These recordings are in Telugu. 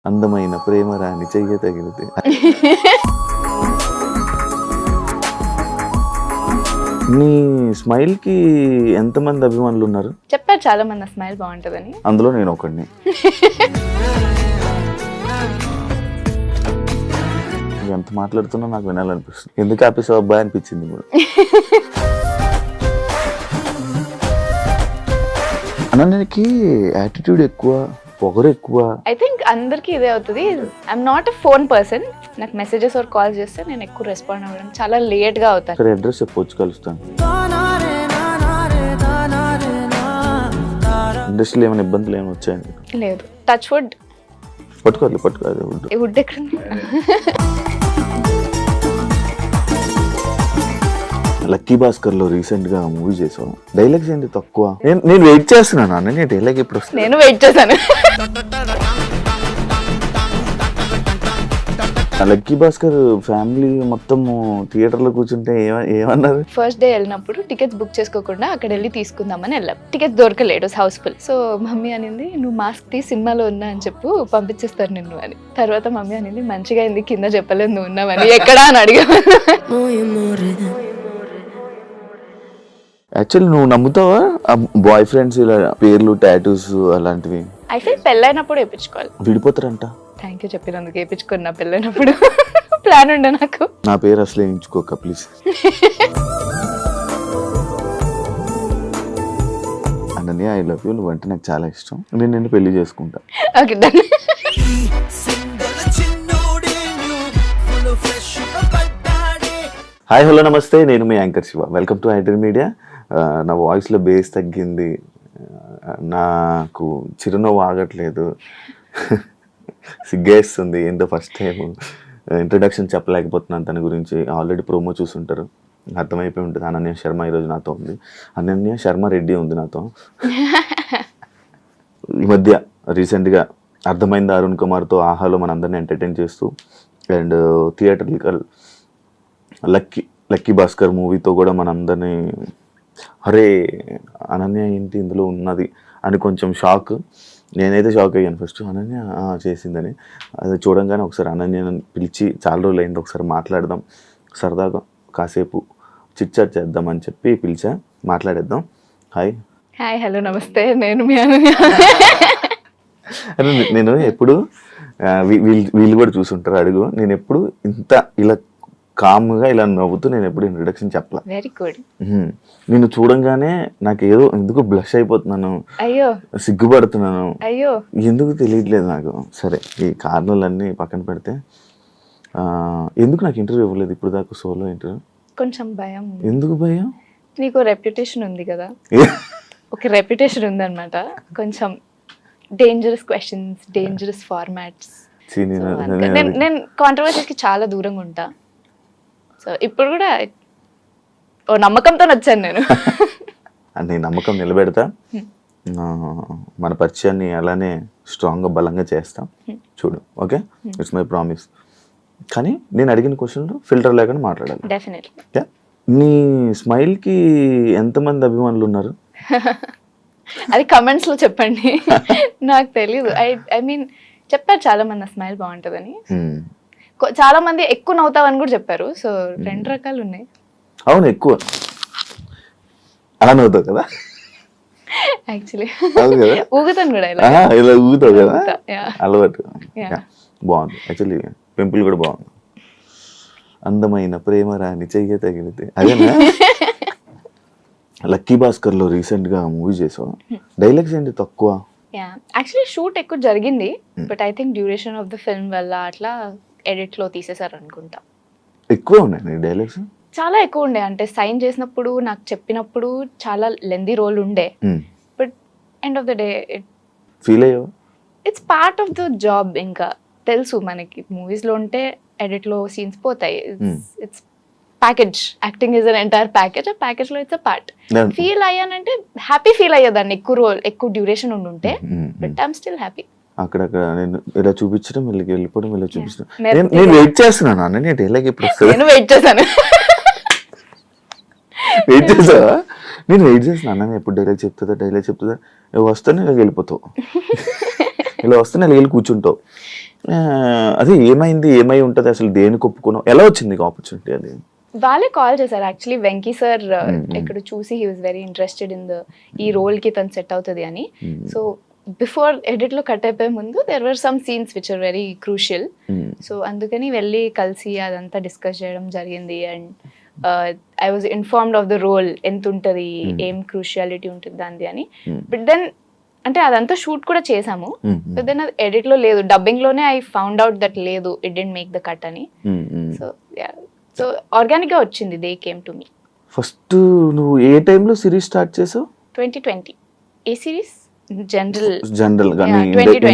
అందమైన ప్రేమ రాని చెయ్య తగిలితే. నీ స్మైల్ కి ఎంతమంది అభిమానులు ఉన్నారు? చెప్పారు చాలా మంది నా స్మైల్ బాగుంటుందని. అందులో నేను ఒకడిని. ఎంత మాట్లాడుతున్నా నాకు వినాలనిపిస్తుంది. ఎందుకు ఆపేసావు అబ్బాయి అనిపించింది ఇప్పుడు. అనన్యకి యాటిట్యూడ్ ఎక్కువ, పొగరు ఎక్కువ. ఐ థింక్ అందరికి ఇదే అవుతుంది. I'm not a phone person. నాకు మెసేజెస్ ఆర్ కాల్ చేస్తే నేను ఎక్కువ రెస్పాండ్ అవ్వడం చాలా లేట్ గా అవుతాను. సరే అడ్రస్ చెప్పొచ్చు, కలుస్తాను. ఇండస్ట్రీలో ఏమైనా ఇబ్బందులు ఏమైనా వచ్చాయండి? లేదు. Touch wood. పట్టుకోవాలి వుడ్ ఎక్కడ? లక్కీ భాస్కర్ లో రీసెంట్ గా మూవీ చేసాం. డైలాగ్స్ ఏంటి తక్కువ? నేను వెయిట్ చేస్తున్నాను అన్న. నేను డైలాగ్ ఎప్పుడు వస్తుంది? నేను వెయిట్ చేశాను. లక్కీ భాస్కర్ ఫ్యామిలీ మొత్తం థియేటర్ లో కూర్చుంటే ఏమన్నారు? ఫస్ట్ డే వెళ్ళినప్పుడు టికెట్స్ బుక్ చేసుకోకుండా అక్కడ వెళ్ళి తీసుకుందామని వెళ్ళాం. టికెట్స్ దొరకలేడు, హౌస్ఫుల్. సో మమ్మీ అనింది, నువ్వు మాస్క్ తీ, సినిమాలో ఉన్నా అని చెప్పు, పంపించేస్తారు నిన్ను అని. తర్వాత మమ్మీ అనింది, మంచిగా అయింది, కింద చెప్పలేదు నువ్వు ఉన్నావని. ఎక్కడా అని అడిగా. యాక్చువల్లీ నువ్వు నమ్ముతావా బాయ్ ఫ్రెండ్స్ ఇలా పేర్లు, టాటూస్ అలాంటివి? అయితే పెళ్ళైనప్పుడు వేయించుకోవాలి. విడిపోతారంట. థ్యాంక్ యూ చెప్పినందుకు. వేయించుకోండి నా పెళ్ళైనప్పుడు. ప్లాన్ ఉండే నాకు. నా పేరు అసలు వేయించుకోక please. Ananya, I love you. నువ్వంటే నాకు చాలా ఇష్టం. నేను నిన్ను పెళ్లి చేసుకుంటా. Okay done. హాయ్, హలో, నమస్తే. నేను మీ anchor Shiva. Welcome to iDream media. నా వాయిస్లో బేస్ తగ్గింది, నాకు చిరునవ్వు ఆగట్లేదు, సిగ్గేస్తుంది. ఏంటో ఫస్ట్ టైం ఇంట్రడక్షన్ చెప్పలేకపోతున్నాను తన గురించి. ఆల్రెడీ ప్రోమో చూసుంటారు, అర్థమైపోయి ఉంటుంది. అనన్య శర్మ ఈరోజు నాతో ఉంది. అనన్య శర్మ రెడ్డి ఉంది నాతో. ఈ మధ్య రీసెంట్గా అర్థమైంది అరుణ్ కుమార్తో ఆహాలో మనందరినీ ఎంటర్టైన్ చేస్తూ, అండ్ థియేటర్లికల్ లక్కీ భాస్కర్ మూవీతో కూడా మనందరినీ అరే అనన్య ఏంటి ఇందులో ఉన్నది అని కొంచెం షాక్. నేనైతే షాక్ అయ్యాను ఫస్ట్, అనన్య చేసిందని. అది చూడంగానే ఒకసారి అనన్యను పిలిచి, చాలా రోజులు అయింది, ఒకసారి మాట్లాడదాం, సరదాగా కాసేపు చిట్ చాట్ చేద్దాం అని చెప్పి పిలిచా. మాట్లాడేద్దాం. హాయ్. హాయ్, హలో, నమస్తే. నేను మీ అనన్య. నేను ఎప్పుడు వీళ్ళు కూడా చూసుంటారు, అడుగు. నేను ఎప్పుడు ఇంత ఇలా కామ్గా ఇలా నవ్వుతూ నేను ఎప్పుడు ఇంట్రడక్షన్ చెప్పలే. Very good. నేను చూడంగానే నాకు ఏదో ఎందుకు బ్లష్ అయిపోతున్నాను, అయ్యో సిగ్గుపడుతున్నాను, అయ్యో ఎందుకు తెలియట్లేదు నాకు. సరే, ఈ కారణాలన్నీ పక్కన పెడితే ఎందుకు నాకు ఇంటర్వ్యూ ఇవ్వలేదు ఇప్పుడు దాకా, సోలో ఇంటర్వ్యూ? కొంచెం భయం. ఎందుకు భయం? నీకు రెప్యుటేషన్ ఉంది కదా. ఒక రెప్యుటేషన్ ఉందన్నమాట. కొంచెం డేంజరస్ క్వశ్చన్స్, డేంజరస్ ఫార్మాట్స్. నేను కాంట్రవర్సీస్కి చాలా దూరంగా ఉంటా. సో ఇప్పుడు కూడా ఓ నమ్మకంతో వచ్చాను నేను. నీ నమ్మకం నిలబెడతా. మన పరిచయాన్ని అలానే స్ట్రాంగ్గా, బలంగా చేస్తాం. చూడు, ఓకే? It's my promise. కానీ నేను అడిగిన క్వశ్చన్లు ఫిల్టర్ లేకుండా మాట్లాడాలి. డెఫినెట్లీ. నీ స్మైల్కి ఎంతమంది అభిమానులు ఉన్నారు? అది కమెంట్స్ లో చెప్పండి. నాకు తెలీదు. ఐ మీన్ చెప్పారు చాలా మంది నా స్మైల్ బాగుంటుందని. చాలా మంది ఎక్కువ నవ్వుతావని కూడా చెప్పారు. సో 2 రకాలు ఉన్నాయి. అవును, ఎక్కువ అలా నవ్వుతావు కదా. యాక్చువల్లీ ఊగుతాను కూడా, ఇలా ఊగుతావు కదా, అలవాటు. బాగుంది. యాక్చువల్లీ పింపుల్ కూడా బాగుంది. అందమైన ప్రేమ రాని చెయ్య తగిలితే, అదేనా? లక్కీ భాస్కర్ లో రీసెంట్ గా మూవీ చేసావు. డైలాగ్స్ ఏంటి తక్కువ? యాక్చువల్లీ షూట్ ఎక్కువ జరిగింది, but I think duration of the film వల్ల అట్లా ఎడిట్ లో తీసేసారు అనుకుంటా. ఎక్కువ ఉన్నాయి డైలాగ్స్? చాలా ఎక్కువ ఉండే. అంటే సైన్ చేసినప్పుడు నాకు చెప్పినప్పుడు చాలా లెందీ రోల్ ఉండే, but end of the day feel అయ్యావా? It's part of the job. ఇంకా తెలుసు మనకి మూవీస్ లో ఉంటే ఎడిట్ లో సీన్స్ పోతాయి. It's package. Acting is an entire package. ఆ ప్యాకేజ్ లో ఇట్స్ అ పార్ట్. ఫీల్ అయ్యానంటే హ్యాపీ ఫీల్ అయ్యేదాన్ని ఎక్కువ డ్యూరేషన్ ఉండుంటే, బట్ ఐఎమ్ స్టిల్ హ్యాపీ. అక్కడక్కడ నేను ఇలా చూపించడం, వెళ్ళిపోవడం, ఇలా చూపించడం. నేను వెయిట్ చేస్తున్నాను అన్న. నేను డైలాగ్ ఎప్పుడు వస్తుంది? నేను వెయిట్ చేశాను. వెయిట్ చేసావా? నేను వెయిట్ చేసిన అన్న, ఎప్పుడు డైలాగ్ చెప్తుందా వస్తాను, ఇలా వెళ్ళిపోతావు. ఇలా వస్తే నేను వెళ్ళి కూర్చుంటావు. అదే ఏమై ఉంటుంది అసలు, దేనికి ఒప్పుకున్నావు, ఎలా వచ్చింది నీకు ఆపర్చునిటీ అది? వాళ్ళే కాల్ చేశారు యాక్చువల్లీ, వెంకీ సార్ ఇక్కడ చూసి he was very interested in ఈ రోల్ కి తను సెట్ అవుతుంది అని. సో బిఫోర్ ఎడిట్ లో కట్ అయిపోయే ముందు there were some scenes which are very crucial. So అందుకని వెళ్ళి కలిసి అదంతా డిస్కస్ చేయడం జరిగింది. And I was informed of the role, ఎంత ఉంటుంది, ఏం క్రూషియాలిటీ ఉంటుంది దాన్ని అని. బట్ దెన్ అంటే అదంతా షూట్ కూడా చేసాము, బట్ దెన్ అది ఎడిట్ లో లేదు, డబ్బింగ్ లోనే ఐ ఫౌండ్ అవుట్ దట్ లేదు, it didn't make the cut అని. సో ఆర్గానిక్ గా వచ్చింది, they came to me. First నువ్వు ఏ టైంలో సిరీస్ స్టార్ట్ చేసావు? 2020. ఏ సిరీస్? జనరల్ గా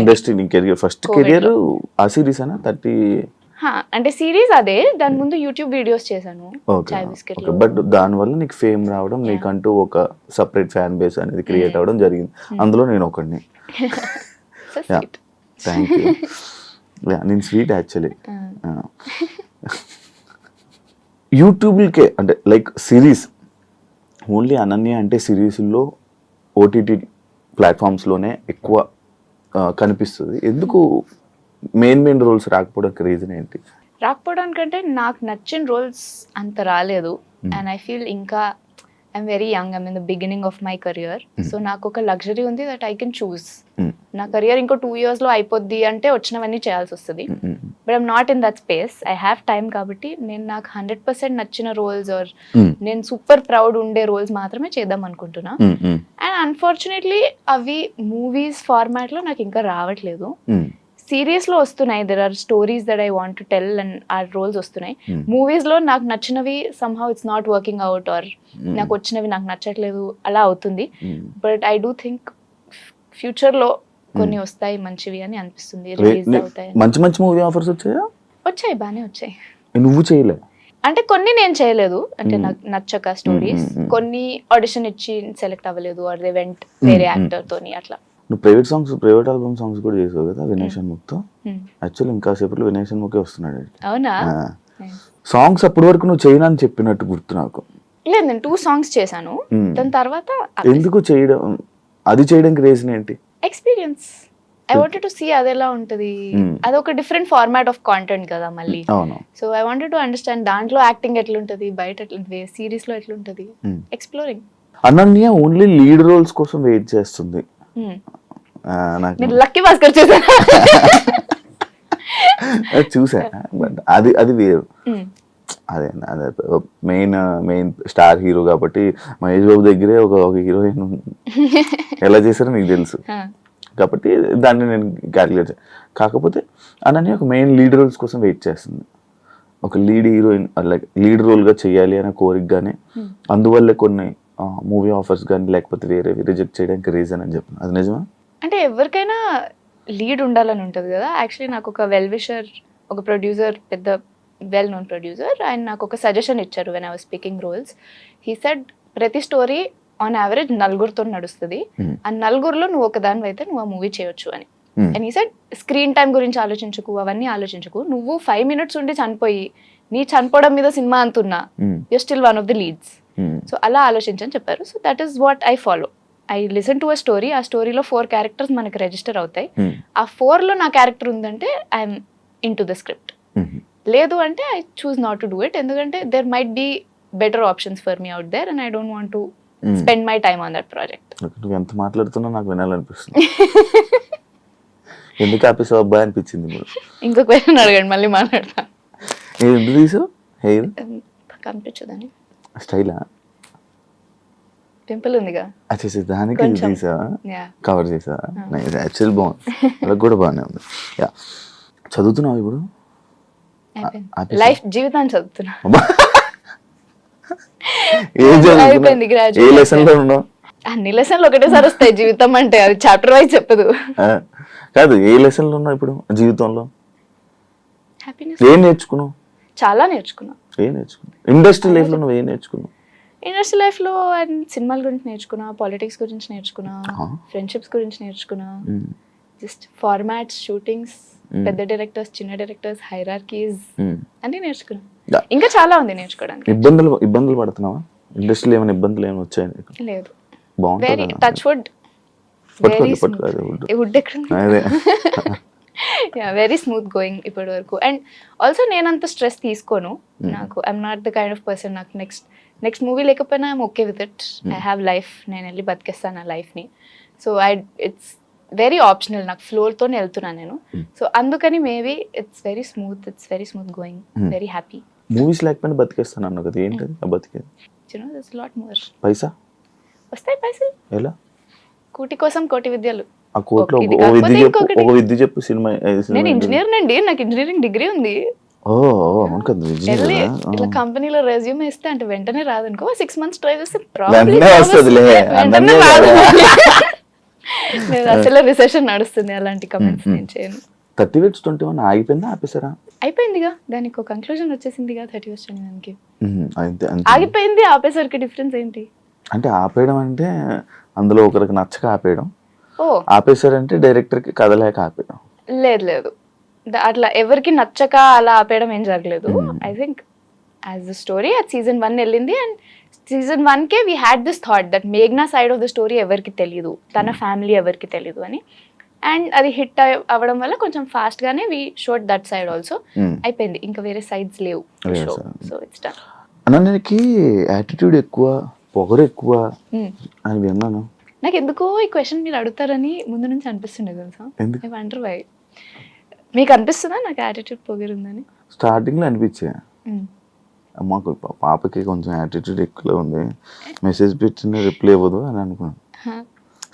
ఇండస్ట్రీ నీ కెరియర్, ఫస్ట్ కెరియర్ ఆ సిరీస్ అనా? 30 అంటే సిరీస్ అదే, దాని ముందు యూట్యూబ్ వీడియోస్ చేశాను చాయ్ బిస్కెట్. బట్ దాని వల్ల నీకు ఫేమ్ రావడం, నీకంటూ ఒక సపరేట్ ఫ్యాన్ బేస్ అనేది క్రియేట్ అవ్వడం జరిగింది. అందులో నేను ఒకడిని. Thank you. నేను స్వీట్ యాక్చువల్లీ. యూట్యూబ్కే అంటే లైక్ సిరీస్ ఓన్లీ అనన్య అంటే సిరీస్లో ఓటీటీ ప్లాట్ఫామ్స్లోనే ఎక్కువ కనిపిస్తుంది. ఎందుకు మెయిన్ రోల్స్ రాకపోవడానికి రీజన్ ఏంటి? రాకపోవడానికంటే నాకు నచ్చిన రోల్స్ అంత రాలేదు. అండ్ ఐ ఫీల్ ఇంకా I'm very young, I'm in the beginning of my career. So నాకు ఒక లగ్జరీ ఉంది దట్ ఐ కెన్ చూస్. నా కెరియర్ ఇంకో 2 years లో అయిపోద్ది అంటే వచ్చినవన్నీ చేయాల్సి వస్తుంది. But I'm not in that space, I have time. కాబట్టి నేను నాకు 100% నచ్చిన రోల్స్ ఆర్ నేను సూపర్ ప్రౌడ్ ఉండే రోల్స్ మాత్రమే చేద్దాం అనుకుంటున్నా. అండ్ అన్ఫార్చునేట్లీ అవి మూవీస్ ఫార్మాట్ లో నాకు ఇంకా రావట్లేదు. సిరీస్ లో వస్తున్నాయి, there are stories that I want to tell and ఆ రోల్స్ వస్తున్నాయి. మూవీస్ లో నాకు నచ్చినవి somehow it's not working out, or నాకు వచ్చినవి నాకు నచ్చట్లేదు, అలా అవుతుంది. But I do think future లో కొన్ని వస్తాయి మంచివి అని అనిపిస్తుంది, రిలీజ్ అవుతాయి. మంచి మూవీ ఆఫర్స్ వచ్చాయి, బాగానే వచ్చాయి. నువ్వు చేయలే అంటే కొన్ని నేను చేయలేదు, అంటే నాకు నచ్చక స్టోరీస్, కొన్ని ఆడిషన్ ఇచ్చి సెలెక్ట్ అవ్వలేదు, ఆర్ దే వెంట్ వేరే యాక్టర్ తోని అట్లా. నువ్వు ప్రైవేట్ ఆల్బమ్ సాంగ్స్ కూడా చేసావు కదా వినయ్ షణ్ముఖ్తో. యాక్చువల్లీ ఇంకా సేపట్లో వినయ్ షణ్ముఖే వస్తున్నాడు. అవునా? సాంగ్స్ అప్పటి వరకు నువ్వు చేయను అని చెప్పినట్టు గుర్తు నాకు. లేదు, నేను 2 songs చేశాను. దాని తర్వాత ఎందుకు చేయడం, అది చేయడానికి రీజన్ ఏంటి? Experience. I wanted to see అది ఎలా ఉంటది, అది ఒక డిఫరెంట్ ఫార్మాట్ ఆఫ్ కాంటెంట్ కదా మళ్ళీ. So I wanted to understand దాంట్లో యాక్టింగ్ ఎట్లుంటది, బయట ఎట్లుంటది, సిరీస్ లో ఎట్లుంటది, exploring. Ananya only lead roles కోసం వెయిట్ చేస్తుంది. లక్కీ భాస్కర్ చూసా, బట్ అది వేరు. అదే మెయిన్ స్టార్ హీరో కాబట్టి మహేష్ బాబు దగ్గరే ఒక హీరోయిన్ ఎలా చేశారో నీకు తెలుసు కాబట్టి దాన్ని నేను క్యాలిక్యులేట్ చేయాలి. కాకపోతే అనన్య ఒక మెయిన్ లీడ్ రోల్స్ కోసం వెయిట్ చేస్తుంది, ఒక లీడ్ హీరోయిన్ లైక్ లీడ్ రోల్గా చేయాలి అనే కోరికగానే. అందువల్ల కొన్ని మూవీ ఆఫర్స్ కానీ లేకపోతే వేరే రిజెక్ట్ చేయడానికి రీజన్ అని చెప్పాను. అది నిజమా? అంటే ఎవరికైనా లీడ్ ఉండాలని ఉంటుంది కదా. యాక్చువల్లీ నాకు ఒక వెల్ విషర్, ఒక ప్రొడ్యూసర్, పెద్ద వెల్ నోన్ ప్రొడ్యూసర్, ఆయన నాకు ఒక సజెషన్ ఇచ్చారు when I was speaking roles. He said ప్రతి స్టోరీ ఆన్ యావరేజ్ 4 నడుస్తుంది, ఆ 4లో నువ్వు ఒకదాని అయితే నువ్వు ఆ మూవీ చేయొచ్చు అని. And he said screen time గురించి ఆలోచించకు, అవన్నీ ఆలోచించకు, నువ్వు 5 minutes ఉండి చనిపోయి నీ చనిపోవడం మీద సినిమా అంటున్నా, you're still one of the leads. So అలా ఆలోచించని చెప్పారు. So that is what I follow. I listen to a story, ఆ స్టోరీలో 4 characters మనకి రిజిస్టర్ అవుతాయి. ఆ 4లో నా క్యారెక్టర్ ఉందంటే I'm in to the script. లేదు అంటే I choose not to do it, ఎందుకంటే there might be better options for me out there and I don't want to spend my time on that project. నువ్వు ఎంత మాట్లాడుతున్నా నాకు వినాలనిపిస్తుంది. ఎందుకు ఆపేసావు అబ్బాయి అనిపించింది. ఇంకో క్వశ్చన్ అడగండి, మళ్ళీ మాట్లాడతా. ఎందుకు తీసావు? హెయిర్ కనిపించదని స్టైలా? పింపుల్ ఉందిగా, అచ్చా దానికి తీసావా, కవర్ చేసావా? యాక్చువల్ బాగుంది, అలా కూడా బాగానే ఉంది. యా, చదువుతున్నావు ఇప్పుడు? లైఫ్ జీవితాన్ని చదువుతున్నా. ఏ లెసన్ లో ఉన్నావు? అన్ని లెసన్లు ఒకటేసారి వస్తాయి, జీవితం అంటే అది చాప్టర్ వైజ్ చెప్పదు. కాదు, ఏ లెసన్ లో ఉన్నావు ఇప్పుడు జీవితంలో? హ్యాపీనెస్. ఏం నేర్చుకున్నావు? చాలా నేర్చుకున్నా. ఏం నేర్చుకున్నావు? ఇండస్ట్రీ లైఫ్ లో నువ్వు ఏం నేర్చుకున్నావు? ఇండస్ట్రీ లైఫ్ లో సినిమాల గురించి నేర్చుకున్నా, పాలిటిక్స్ గురించి నేర్చుకున్నా, ఫ్రెండ్షిప్స్ గురించి నేర్చుకున్నా, జస్ట్ ఫార్మాట్స్, షూటింగ్స్, పెద్ద డైరెక్టర్స్, చిన్న డైరెక్టర్స్, హైరార్కీస్ అన్ని నేర్చుకున్నా. ఇంకా చాలా ఉంది నేర్చుకోవడానికి. ఇబ్బందులు పడుతున్నావా ఇండస్ట్రీలో? ఏమైనా ఇబ్బందులు ఏమైనా వచ్చాయి? లేదు, బాగుంటుంది. వెరీ టచ్ వుడ్ పట్టుకోవాలి పట్టుకోవాలి వుడ్. వుడ్ ఎక్కడ అదే వెరీ స్మూత్ గోయింగ్ ఇప్పటి వరకు. అండ్ ఆల్సో నేను అంత స్ట్రెస్ తీసుకోను. నాకు I'm not the kind of person నాకు నెక్స్ట్ మూవీ లేకపోయినా I'm okay with it. I have life, నేను వెళ్ళి బతికేస్తాను ఆ లైఫ్ని. సో ఇట్స్ వెరీ ఆప్షనల్, నాకు ఫ్లోర్తోనే వెళ్తున్నాను నేను. సో అందుకని maybe it's very smooth going, very happy. Movies లేకపోయినా బతికేస్తాను అన్న కదా, ఏంటది ఆ బతికేది? You know this lot more. పైసా వస్తాయి పైసలు, ఎలా? కూటి కోసం కోటి విద్యలు. ఆ కోట్లో ఇది ఒక కాకపోతే విద్య చెప్పు, ఇంకొకటి. ఒక విద్య చెప్పు. సినిమా నేను ఇంజనీర్ నండి, నాకు ఇంజనీరింగ్ డిగ్రీ ఉంది. ఓ అవును కదా, వెళ్ళి విజయ్ ఇట్లా కంపెనీలో రెజ్యూమ్ ఇస్తే అంటే వెంటనే రాదనుకో, 6 months ట్రై చేస్తే వెంటనే వస్తుందిలే, వెంటనే అందరినీ రాదు. రాదు. నేను అసలు రిసెషన్ నడుస్తుంది, అలాంటి కమెంట్స్ నేను చేయను. 30/21 ఆగిపోయిందా ఆపేసారా? అయిపోయిందిగా, దానికి ఒక కంక్లూజన్ వచ్చేసిందిగా 30/21కి. అంతే అంతే. ఆగిపోయింది ఆపేసరికి డిఫరెన్స్ ఏంటి? అంటే ఆపేయడం అంటే అందులో ఒకరికి నచ్చక ఆపేయడం, ఓ ఆపేసారంటే డైరెక్టర్కి కథలేక ఆపేయడం. లేదు అట్లా ఎవరికి నచ్చక అలా ఆపేయడం ఏం జరగలేదు. I think as the story అది season 1 వెళ్ళింది. అండ్ season 1కే we had this thought that మేఘ్నా సైడ్ ఆఫ్ ద స్టోరీ ఎవరికి తెలియదు, తన ఫ్యామిలీ ఎవరికి తెలియదు అని. అండ్ అది హిట్ అవ్వడం వల్ల కొంచెం ఫాస్ట్ గానే వి షోడ్ దట్ సైడ్ ఆల్సో. అయిపోయింది, ఇంకా వేరే సైడ్స్ లేవు. So it's done. అన్నకి యాటిట్యూడ్ ఎక్కువ, పొగరు ఎక్కువ అని విన్నాను. నాకు ఎందుకో ఈ క్వశ్చన్ మీరు అడుగుతారని ముందు నుంచి అనిపిస్తుండే తెలుసా. ఎందుకు? I wonder why. మీకు అనిపిస్తుందా నాకు యాటిట్యూడ్ పొగరుందని? స్టార్టింగ్ లో అనిపించే, అమ్మకు పాపకి కొంచెం యాటిట్యూడ్ ఎక్కువ ఉంది, మెసేజ్ పెట్టిన రిప్లై ఇవ్వదు అని అనుకున్నాను.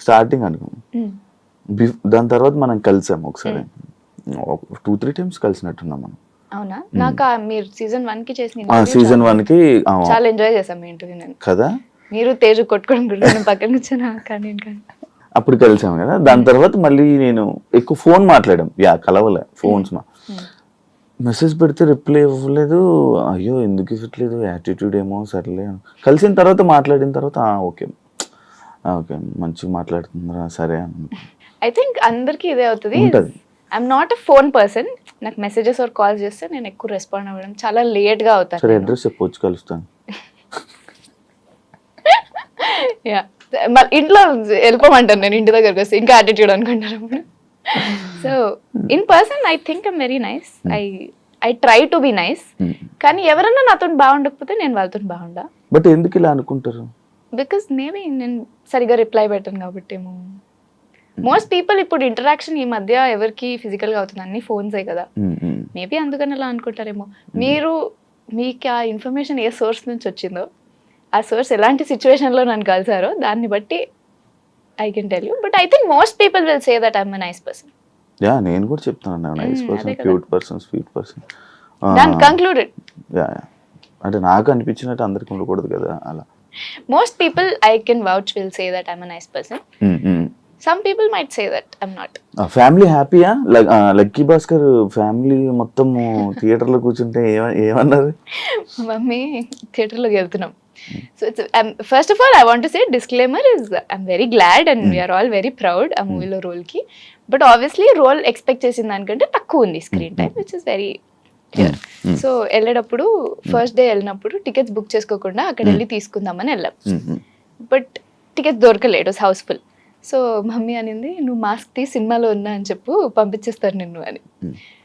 స్టార్టింగ్ అనుకున్నాను. దాని తర్వాత మనం కలిసాము ఒకసారి, 2-3 times కలిసినట్టున్నాం మనం. అవునా? నాకు మీరు season 1కి చేసిన season 1కి చాలా ఎంజాయ్ చేసాం మీ ఇంటర్వ్యూ నేను. కదా, మీరు తేజు కొట్టుకోవడం పక్కన కూర్చొని కానీ అప్పుడు కలిసాము కదా. దాని తర్వాత మళ్ళీ నేను ఎక్కువ ఫోన్ మాట్లాడాం, కలవలే ఫోన్స్. మెసేజ్ పెడితే రిప్లై ఇవ్వలేదు, అయ్యో ఎందుకు ఇవ్వట్లేదు, యాటిట్యూడ్ ఏమో. సర్లే కలిసిన తర్వాత మాట్లాడిన తర్వాత ఓకే ఓకే మంచిగా మాట్లాడుతుందా సరే అని. ఐ థింక్ అందరికి ఇదే అవుతుంది. I'm not a phone person. నాకు మెసేజెస్ ఆర్ కాల్ చేస్తే నేను ఎక్కువ రెస్పాండ్ అవ్వడం చాలా లేట్ గా అవుతాను. సరే అడ్రస్ చెప్పొచ్చు, కలుస్తాను. యా, మళ్ళీ ఇంట్లో వెళ్ళిపోమంటాను నేను, ఇంటి దగ్గరకు వస్తే ఇంకా యాటిట్యూడ్ అనుకుంటారు అప్పుడు. So in person I think I'm very nice. I try to be nice. కానీ ఎవరన్నా నాతో బాగుండకపోతే నేను వాళ్ళతో బాగుండా. బట్ ఎందుకు ఇలా అనుకుంటారు? బికాస్ మేబీ నేను సరిగా రిప్లై పెట్టాను కాబట్టి ఏమో. మోస్ట్ పీపుల్ ఇప్పుడు ఇంటరాక్షన్ ఈ మధ్య ఎవరికి ఫిజికల్ గా అవుతుంది, అన్ని ఫోన్సే కదా. మేబీ అందుకని అలా అనుకుంటారేమో. మీకు ఆ ఇన్ఫర్మేషన్ ఏ సోర్స్ నుంచి వచ్చిందో, ఆ సోర్స్ ఎలాంటి సిచ్యువేషన్ లో నన్ను కలిసారో దాన్ని బట్టి I can tell you. But I think most people will say that I'm a nice person. Yeah, నేను కూడా చెప్తాను nice person, cute person, sweet person. Done concluded. Yeah, అంటే నాకు అనిపించినట్టు అందరికి ఉండకూడదు కదా అలా. Most people I can vouch will say that I'm a nice person. Some people might say that I'm not. Family హ్యాపీయా? లక్కీ భాస్కర్ ఫ్యామిలీ మొత్తం థియేటర్ లో కూర్చుంటే ఏమన్నారు? మమ్మీ థియేటర్లోకి వెళ్తున్నాం. So it's first of all I want to say disclaimer is I'm very glad and we're all very proud ఆ మూవీలో రోల్కి. బట్ ఆబ్వియస్లీ రోల్ ఎక్స్పెక్ట్ చేసిన దానికంటే తక్కువ ఉంది screen time, which is very clear. So వెళ్ళేటప్పుడు ఫస్ట్ డే వెళ్ళినప్పుడు టికెట్స్ బుక్ చేసుకోకుండా అక్కడ వెళ్ళి తీసుకుందామని వెళ్ళాం. బట్ టికెట్స్ దొరకలేదు, it was housefull. So mummy అనింది, నువ్వు మాస్క్ తీసి సినిమాలో ఉన్నా అని చెప్పు, పంపించేస్తారు నిన్ను అని.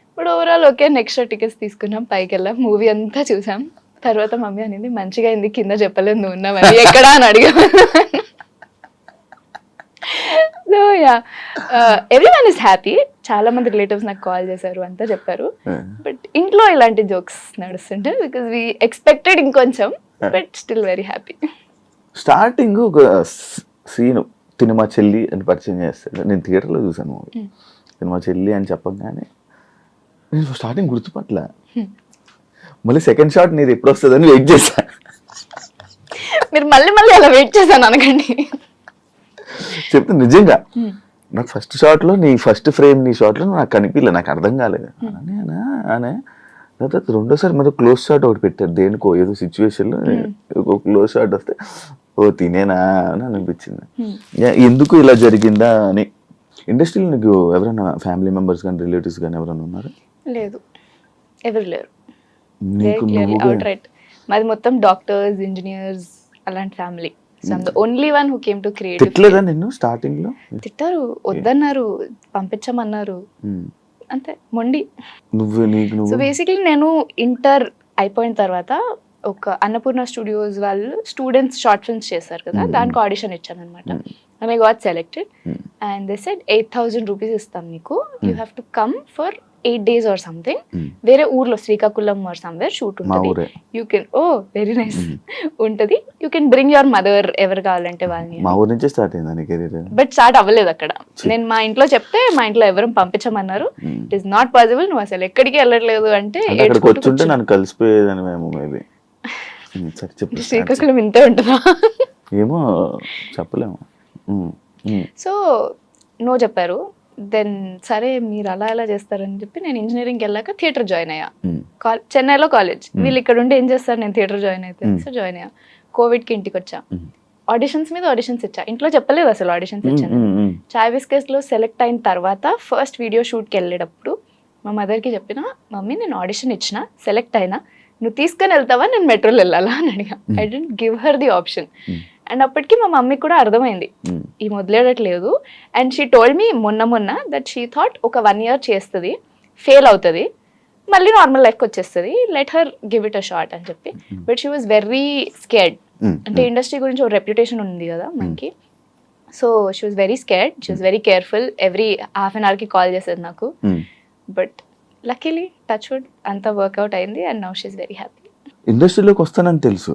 ఇప్పుడు ఓవరాల్ ఓకే, నెక్స్ట్ టికెట్స్ తీసుకున్నాం, పైకి వెళ్ళాం, మూవీ అంతా చూసాం. తర్వాత మమ్మీ అనింది, మంచిగా అయింది కింద చెప్పలేదు నువ్వు ఉన్నావని, ఎక్కడా అని అడిగా. So yeah, everyone is happy. చాలా మంది రిలేటివ్స్ నాకు కాల్ చేశారు, అంతా చెప్పారు. బట్ ఇంట్లో ఇలాంటి జోక్స్ నడుస్తుంటాయి బికాస్ వీ ఎక్స్పెక్టెడ్ ఇంకొంచెం, but still very happy. Starting ఒక సీను సినిమా చెల్లి అని పరిచయం చేస్తాడు, నేను థియేటర్లో చూసాను మూవీ. సినిమా చెల్లి అని చెప్పగానే నేను స్టార్టింగ్ గుర్తుపట్ల, మళ్ళీ సెకండ్ షాట్ నీది ఎప్పుడు వస్తుందని వెయిట్ చేశా. మీరు మళ్ళీ అలా వెయిట్ చేశాను అనకండి. చెప్తే నిజంగా నాకు ఫస్ట్ షాట్లో నీ ఫస్ట్ ఫ్రేమ్ నీ షాట్లో నాకు కనిపించలే, నాకు అర్థం కాలేదు అనే. తర్వాత రెండోసారి మరి క్లోజ్ షాట్ ఒకటి పెట్టారు, దేనికో ఏదో సిచ్యువేషన్లో ఒక క్లోజ్ షాట్ వస్తే ఓ తినేనా అని అనిపించింది. ఎందుకు ఇలా జరిగిందా అని. ఇండస్ట్రీలో నీకు ఎవరైనా ఫ్యామిలీ మెంబర్స్ కానీ రిలేటివ్స్ కానీ ఎవరైనా ఉన్నారా? లేదు, ఎవరు లేరు. మాది మొత్తం డాక్టర్స్, ఇంజనీర్స్ అలాంటి family. I'm the only one who came to create. తిట్టలేదా నిన్ను స్టార్టింగ్ లో? తిట్టారు, వద్దన్నారు, పంపించమన్నారు, అంతే మొండి. సో బేసిక్లీ నేను ఇంటర్ అయిపోయిన తర్వాత ఒక అన్నపూర్ణ స్టూడియోస్ వాళ్ళు స్టూడెంట్స్ షార్ట్ ఫిల్మ్స్ చేశారు కదా, దానికి ఆడిషన్ ఇచ్చాను అనమాట. And I got selected and they said 8,000 rupees ఇస్తాం మీకు, you have to come for 8 days or something. వేరే ఊర్లో శ్రీకాకుళం ఆర్ సమ్వేర్ షూట్ ఉంటుంది. You can, oh very nice ఉంటుంది, you can bring your mother, ఎవరు కావాలంటే వాళ్ళని. మా ఊరు నుంచే స్టార్ట్ అయింది కెరీర్. బట్ స్టార్ట్ అవ్వలేదు అక్కడ. నేను మా ఇంట్లో చెప్తే మా ఇంట్లో ఎవరు పంపించమన్నారు. ఇట్ ఈస్ నాట్ పాసిబుల్, నువ్వు అసలు ఎక్కడికి వెళ్ళట్లేదు అంటే వచ్చుంటే నన్ను కలిసిపోయేదని మేము మేబీ. శ్రీకాకుళం ఇంతే ఉంటుందా ఏమో చెప్పలేము. సో నో చెప్పారు. దెన్ సరే మీరు అలా ఎలా చేస్తారని చెప్పి నేను ఇంజనీరింగ్కి వెళ్ళాక థియేటర్ జాయిన్ అయ్యా. చెన్నైలో కాలేజ్, వీళ్ళు ఇక్కడ ఉండి ఏం చేస్తారు, నేను థియేటర్ జాయిన్ అయితే సో జాయిన్ అయ్యా. కోవిడ్కి ఇంటికి వచ్చా, ఆడిషన్స్ మీద ఆడిషన్స్ ఇచ్చా, ఇంట్లో చెప్పలేదు అసలు ఆడిషన్స్ ఇచ్చాను. చాయ్ బిస్కెట్స్లో సెలెక్ట్ అయిన తర్వాత ఫస్ట్ వీడియో షూట్కి వెళ్ళేటప్పుడు మా మదర్కి చెప్పిన, మమ్మీ నేను ఆడిషన్ ఇచ్చిన, సెలెక్ట్ అయినా, నువ్వు తీసుకొని వెళ్తావా, నేను మెట్రోలో వెళ్ళాలా అని అడిగా. I didn't give her the option. And అప్పటికి మా మమ్మీకి కూడా అర్థమైంది ఈ మొదలేడట్లేదు. అండ్ షీ టోల్డ్ మీ మొన్న దట్ షీ థాట్ ఒక 1 year చేస్తుంది, ఫెయిల్ అవుతుంది, మళ్ళీ నార్మల్ లైఫ్కి వచ్చేస్తుంది, let her give it a shot అని చెప్పి. But she was very scared. అంటే ఇండస్ట్రీ గురించి ఒక రెప్యుటేషన్ ఉంది కదా మనకి. So she was very scared, she was very careful. Every half an అవర్కి కాల్ చేసేది నాకు. బట్ లక్కీలీ టచ్ వుడ్ అంతా వర్కౌట్ అయింది and now she is very happy. ఇండస్ట్రీలోకి వస్తానని తెలుసు,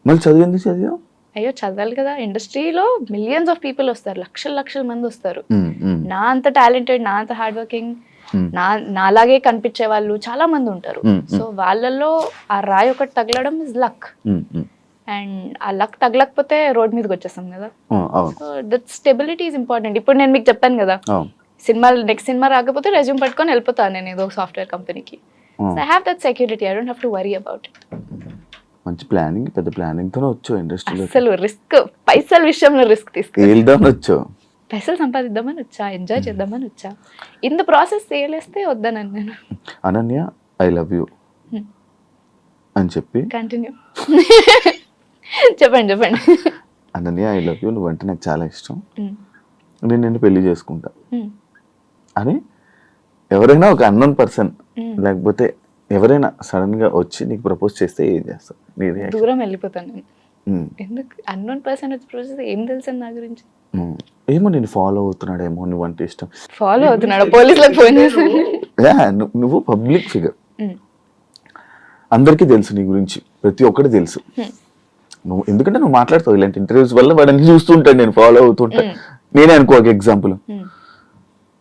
మళ్ళీ చదివింది చదివా? అయ్యో చదవాలి కదా, ఇండస్ట్రీలో మిలియన్స్ ఆఫ్ పీపుల్ వస్తారు, లక్షల మంది వస్తారు. నా అంత టాలెంటెడ్, నా అంత హార్డ్ వర్కింగ్, నాలాగే కనిపించే వాళ్ళు చాలా మంది ఉంటారు. సో వాళ్ళల్లో ఆ రాయి ఒకటి తగలడం ఇస్ లక్. అండ్ ఆ లక్ తగలకపోతే రోడ్ మీదకి వచ్చేస్తాం కదా. So that stability is important. ఇప్పుడు నేను మీకు చెప్పాను కదా, నెక్స్ట్ సినిమా రాకపోతే రెజ్యూమ్ పట్టుకొని వెళ్ళిపోతాను నేను ఏదో సాఫ్ట్వేర్ కంపెనీకి. So I have that security, I don't have to worry about it. మంచి ప్లానింగ్, పెద్ద ప్లానింగ్ తో వచ్చావు ఇండస్ట్రీలో. అసలు రిస్క్, పైసల విషయంలో రిస్క్ తీసుకెళ్దామని వచ్చావు, పైసలు సంపాదిద్దామని వచ్చా, ఎంజాయ్ చేద్దామని వచ్చా. ఇంత ప్రాసెస్ చేయలేస్తే వద్దానని నేను. అనన్య ఐ లవ్ యూ అని చెప్పి కంటిన్యూ చెప్పండి. అనన్య ఐ లవ్ యూ, నువ్వంటే నాకు చాలా ఇష్టం, నేను నిన్ను పెళ్లి చేసుకుంటా అని ఎవరైనా ఒక అన్నోన్ పర్సన్ లేకపోతే ఎవరైనా సడన్ గా వచ్చి నీకు ప్రపోజ్ చేస్తే ఏం చేస్తావు? దూరం వెళ్ళిపోతాను నేను. ఎందుకు అన్నోన్ పర్సన్ వచ్చి ప్రపోజ్, ఏం తెలుసు నా గురించి? ఏమో నేను ఫాలో అవుతున్నాడేమో, నువ్వంటే ఇష్టం. ఫాలో అవుతున్నాడు, పోలీసులకు ఫోన్ చేసి. నువ్వు పబ్లిక్ ఫిగర్, అందరికీ తెలుసు నీ గురించి, ప్రతి ఒక్కటి తెలుసు. నువ్వు ఎందుకంటే నువ్వు మాట్లాడుతావు ఇలాంటి ఇంటర్వ్యూస్ వల్ల, వాడిని చూస్తుంటాను, నేను ఫాలో అవుతుంటా. నేనే అనుకో ఒక ఎగ్జాంపుల్,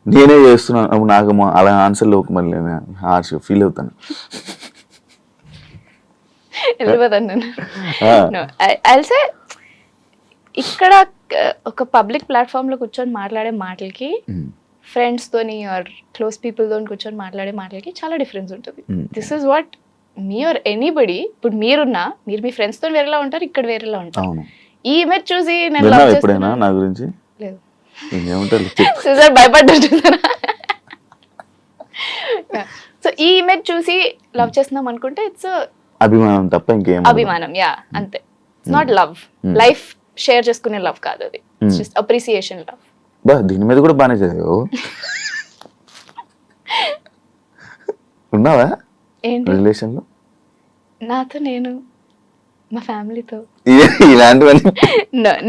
నేనే చేస్తున్నాను నాకు అలా ఆన్సర్లో మళ్ళీ హార్ష్ ఫీల్ అవుతాను. వెళ్ళిపోతాను నేను. ఇక్కడ ఒక పబ్లిక్ ప్లాట్ఫామ్ లో కూర్చొని మాట్లాడే మాటలకి, ఫ్రెండ్స్ తోని ఆర్ క్లోజ్ పీపుల్ తోని కూర్చొని మాట్లాడే మాటలకి చాలా డిఫరెన్స్ ఉంటుంది. This is what me or anybody. ఇప్పుడు మీరున్నా, మీరు మీ ఫ్రెండ్స్ తో వేరేలా ఉంటారు, ఇక్కడ వేరేలా ఉంటారు. ఈ ఇమేజ్ చూసి నేను లవ్ ఎప్పుడైనా నా గురించి లేదు భయపడ్డా. సో ఈ ఇమేజ్ చూసి లవ్ చేస్తున్నాం అనుకుంటే ఇట్స్ అభిమానం తప్ప ఇంకేం. అభిమానం, యా అంతే. It's not love, life share చేసుకునే లవ్ కాదు అది, జస్ట్ అప్రిసియేషన్ లవ్. బా దీని మీద కూడా బాగానే చదివావు. ఉన్నావా ఏంటి రిలేషన్ లో? నాతో, నేను మా ఫ్యామిలీతో ఇలాంటివన్నీ